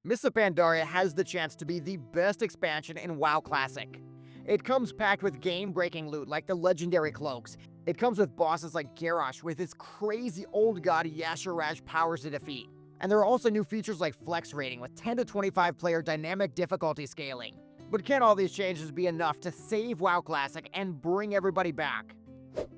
Mists of Pandaria has the chance to be the best expansion in WoW Classic. It comes packed with game-breaking loot like the legendary cloaks. It comes with bosses like Garrosh with his crazy old god Yasharaj powers to defeat. And there are also new features like flex rating with 10 to 25 player dynamic difficulty scaling. But can all these changes be enough to save WoW Classic and bring everybody back?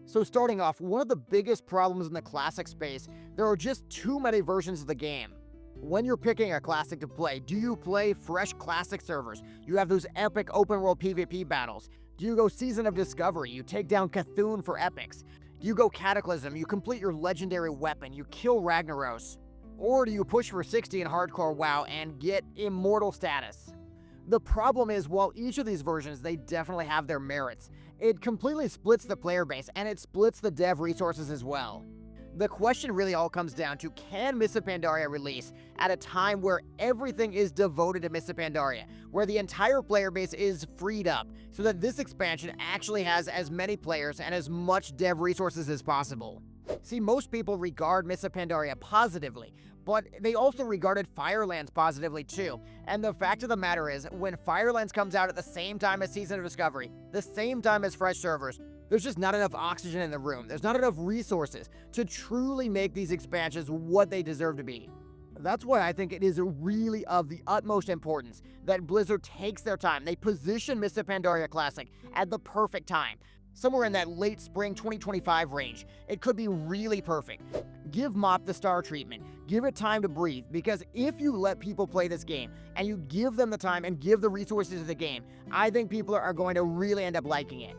So starting off, one of the biggest problems in the Classic space, there are just too many versions of the game. When you're picking a Classic to play, do you play fresh Classic servers? You have those epic open world PvP battles. Do you go Season of Discovery? You take down Cthulhu for epics. Do you go Cataclysm? You complete your legendary weapon. You kill Ragnaros. Or do you push for 60 in hardcore WoW and get immortal status? The problem is, while each of these versions, they definitely have their merits, it completely splits the player base and it splits the dev resources as well. The question really all comes down to, can Mists of Pandaria release at a time where everything is devoted to Mists of Pandaria, where the entire player base is freed up, so that this expansion actually has as many players and as much dev resources as possible? See, most people regard Mists of Pandaria positively, but they also regarded Firelands positively too. And the fact of the matter is, when Firelands comes out at the same time as Season of Discovery, the same time as fresh servers, there's just not enough oxygen in the room. There's not enough resources to truly make these expansions what they deserve to be. That's why I think it is really of the utmost importance that Blizzard takes their time. They position Mists of Pandaria Classic at the perfect time. Somewhere in that late spring 2025 range. It could be really perfect. Give MOP the star treatment. Give it time to breathe, because if you let people play this game and you give them the time and give the resources to the game, I think people are going to really end up liking it.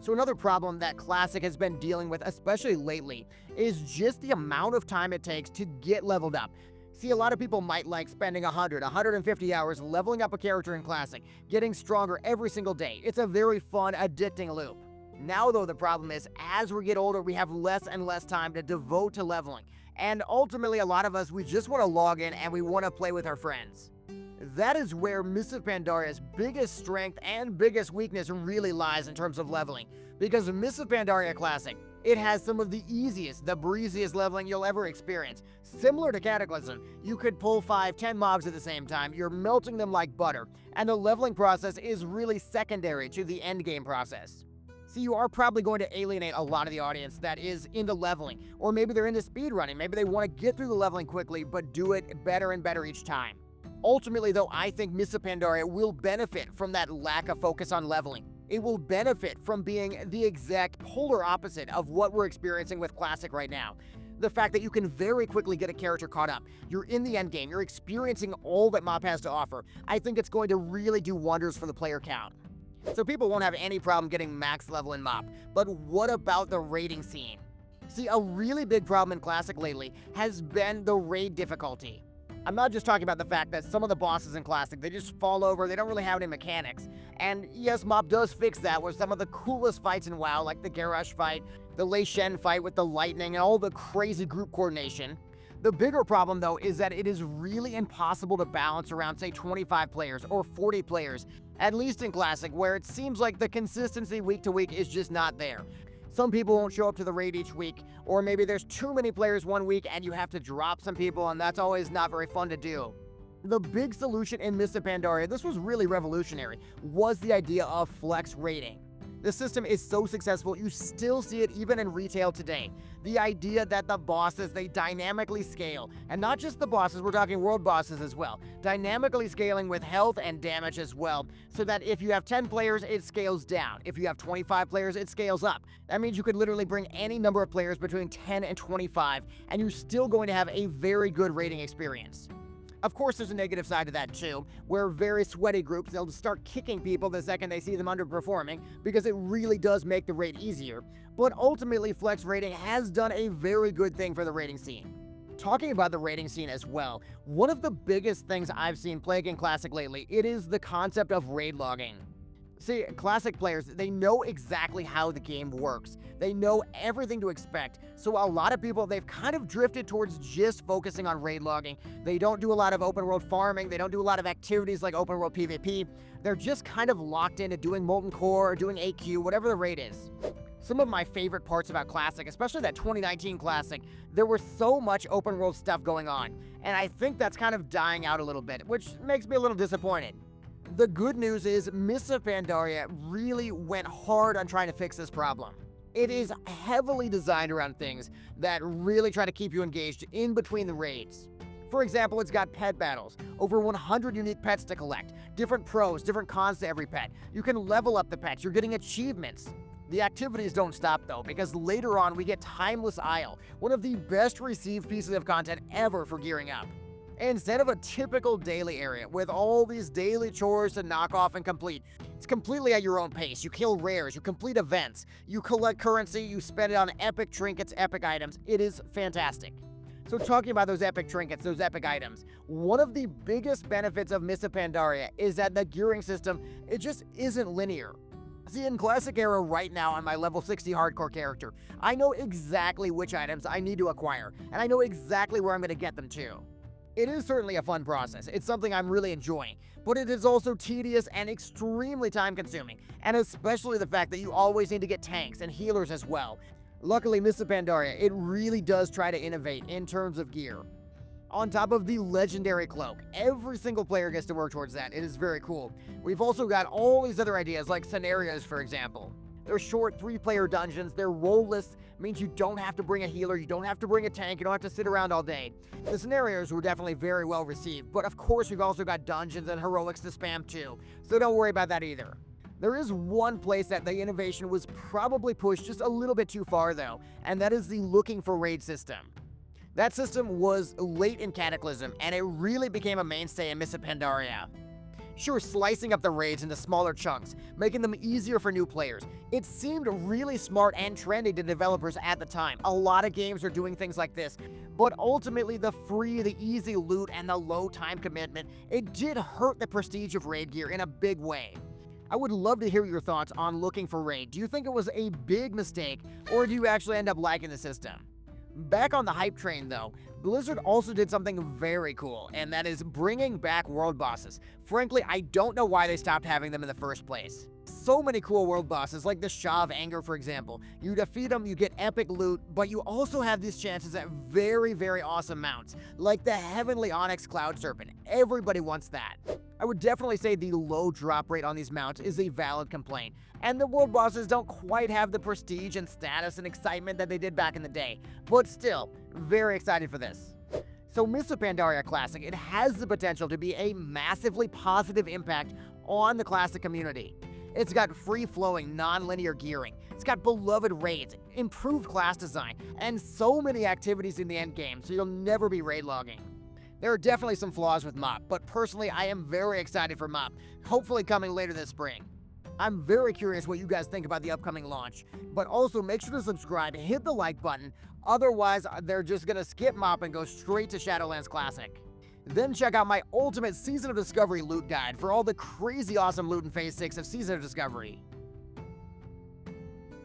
So another problem that Classic has been dealing with, especially lately, is just the amount of time it takes to get leveled up. See, a lot of people might like spending 150 hours leveling up a character in Classic, getting stronger every single day. It's a very fun, addicting loop. Now though, the problem is, as we get older, we have less and less time to devote to leveling. And ultimately, a lot of us, we just want to log in and we want to play with our friends. That is where Mists of Pandaria's biggest strength and biggest weakness really lies in terms of leveling. Because Mists of Pandaria Classic, it has some of the easiest, the breeziest leveling you'll ever experience. Similar to Cataclysm, you could pull 5-10 mobs at the same time, you're melting them like butter, and the leveling process is really secondary to the endgame process. See, you are probably going to alienate a lot of the audience that is into leveling, or maybe they're into speedrunning, maybe they want to get through the leveling quickly, but do it better and better each time. Ultimately though, I think Mists of Pandaria will benefit from that lack of focus on leveling. It will benefit from being the exact polar opposite of what we're experiencing with Classic right now. The fact that you can very quickly get a character caught up, you're in the endgame, you're experiencing all that MOP has to offer, I think it's going to really do wonders for the player count. So people won't have any problem getting max level in MOP, but what about the raiding scene? See, a really big problem in Classic lately has been the raid difficulty. I'm not just talking about the fact that some of the bosses in Classic, they just fall over, they don't really have any mechanics. And yes, MOP does fix that with some of the coolest fights in WoW, like the Garrosh fight, the Lei Shen fight with the lightning, and all the crazy group coordination. The bigger problem though is that it is really impossible to balance around, say, 25 players or 40 players, at least in Classic, where it seems like the consistency week to week is just not there. Some people won't show up to the raid each week, or maybe there's too many players one week and you have to drop some people, and that's always not very fun to do. The big solution in Mists of Pandaria, this was really revolutionary, was the idea of flex rating. The system is so successful, you still see it even in retail today. The idea that the bosses, they dynamically scale, and not just the bosses, we're talking world bosses as well, dynamically scaling with health and damage as well, so that if you have 10 players, it scales down. If you have 25 players, it scales up. That means you could literally bring any number of players between 10 and 25, and you're still going to have a very good raiding experience. Of course, there's a negative side to that too, where very sweaty groups, they'll start kicking people the second they see them underperforming, because it really does make the raid easier. But ultimately, flex rating has done a very good thing for the raiding scene. Talking about the raiding scene as well, one of the biggest things I've seen plaguing Classic lately, it is the concept of raid logging. See, Classic players, they know exactly how the game works. They know everything to expect. So a lot of people, they've kind of drifted towards just focusing on raid logging. They don't do a lot of open world farming. They don't do a lot of activities like open world PvP. They're just kind of locked into doing Molten Core or doing AQ, whatever the raid is. Some of my favorite parts about Classic, especially that 2019 Classic, there was so much open world stuff going on, and I think that's kind of dying out a little bit, which makes me a little disappointed. The good news is Mists of Pandaria really went hard on trying to fix this problem. It is heavily designed around things that really try to keep you engaged in between the raids. For example, it's got pet battles, over 100 unique pets to collect, different pros, different cons to every pet. You can level up the pets, you're getting achievements. The activities don't stop though, because later on we get Timeless Isle, one of the best received pieces of content ever for gearing up. Instead of a typical daily area with all these daily chores to knock off and complete, it's completely at your own pace. You kill rares, you complete events, you collect currency, you spend it on epic trinkets, epic items. It is fantastic. So talking about those epic trinkets, those epic items, one of the biggest benefits of Mists of Pandaria is that the gearing system, it just isn't linear. See, in Classic Era right now on my level 60 hardcore character, I know exactly which items I need to acquire, and I know exactly where I'm going to get them to. It is certainly a fun process, it's something I'm really enjoying, but it is also tedious and extremely time-consuming, and especially the fact that you always need to get tanks and healers as well. Luckily, Mists of Pandaria, it really does try to innovate in terms of gear. On top of the legendary cloak, every single player gets to work towards that. It is very cool. We've also got all these other ideas like scenarios, for example. They're short 3-player dungeons, they're role-less, means you don't have to bring a healer, you don't have to bring a tank, you don't have to sit around all day. The scenarios were definitely very well received, but of course we've also got dungeons and heroics to spam too, so don't worry about that either. There is one place that the innovation was probably pushed just a little bit too far though, and that is the looking for raid system. That system was late in Cataclysm, and it really became a mainstay in Mists of Pandaria. Sure, slicing up the raids into smaller chunks, making them easier for new players. It seemed really smart and trendy to developers at the time. A lot of games are doing things like this, but ultimately the free, the easy loot, and the low time commitment, it did hurt the prestige of raid gear in a big way. I would love to hear your thoughts on looking for raid. Do you think it was a big mistake, or do you actually end up liking the system? Back on the hype train though, Blizzard also did something very cool, and that is bringing back world bosses. Frankly, I don't know why they stopped having them in the first place. So many cool world bosses, like the Shah of Anger for example. You defeat them, you get epic loot, but you also have these chances at very, very awesome mounts, like the Heavenly Onyx Cloud Serpent. Everybody wants that. I would definitely say the low drop rate on these mounts is a valid complaint, and the world bosses don't quite have the prestige and status and excitement that they did back in the day, but still, very excited for this. So Mists of Pandaria Classic, it has the potential to be a massively positive impact on the Classic community. It's got free-flowing, non-linear gearing, it's got beloved raids, improved class design, and so many activities in the endgame, so you'll never be raid logging. There are definitely some flaws with MOP, but personally I am very excited for MOP, hopefully coming later this spring. I'm very curious what you guys think about the upcoming launch, but also make sure to subscribe, hit the like button, otherwise they're just gonna skip MOP and go straight to Shadowlands Classic. Then check out my ultimate Season of Discovery loot guide for all the crazy awesome loot in Phase 6 of Season of Discovery.